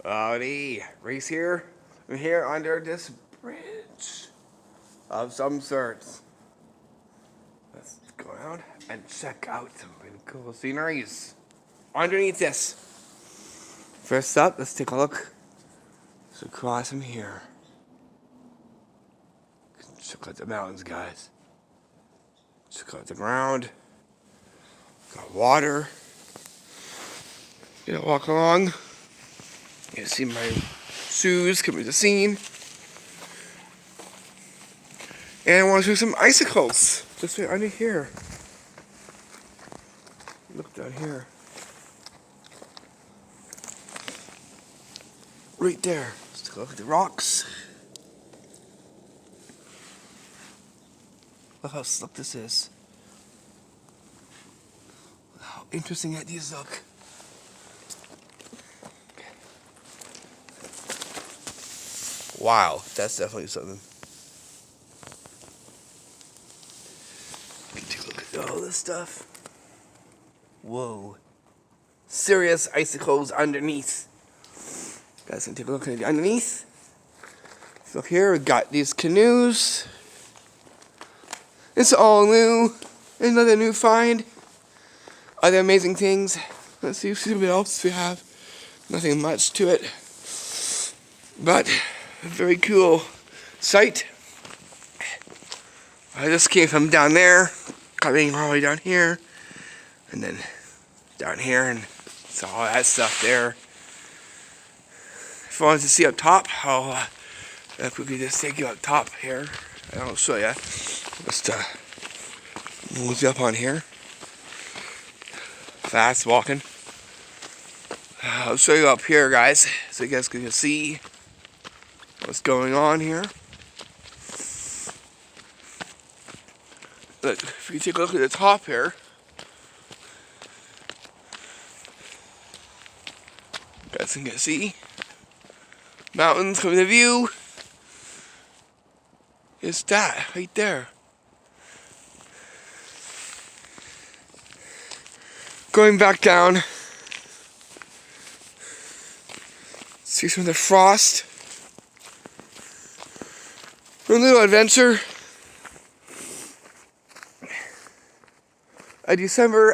Howdy, Reese here. I'm here under this bridge of some sorts. Let's go around and check out some really cool sceneries underneath this. First up, let's take a look. Let's across from here. Check out the mountains, guys. Check out the ground. Got water. You know, walk along. You see my shoes coming to the scene. And I want to show some icicles. Just right under here. Look down here. Right there. Let's take a look at the rocks. Look how slick this is. How interesting that these look. Wow, that's definitely something. Take a look at all this stuff. Whoa. Serious icicles underneath. Guys can take a look at the underneath. So here we got these canoes. It's all new. Another new find. Other amazing things. Let's see what else we have. Nothing much to it. But a very cool sight. I just came from down there, coming all the way down here, and then down here, and saw all that stuff there. If you wanted to see up top, I'll quickly just take you up top here, and I'll show you. Just move you up on here. Fast walking. I'll show you up here, guys, so you guys can see what's going on here. Look, if you take a look at the top here, you guys can see mountains coming to view. It's that right there. Going back down, see some of the frost. A little adventure. A December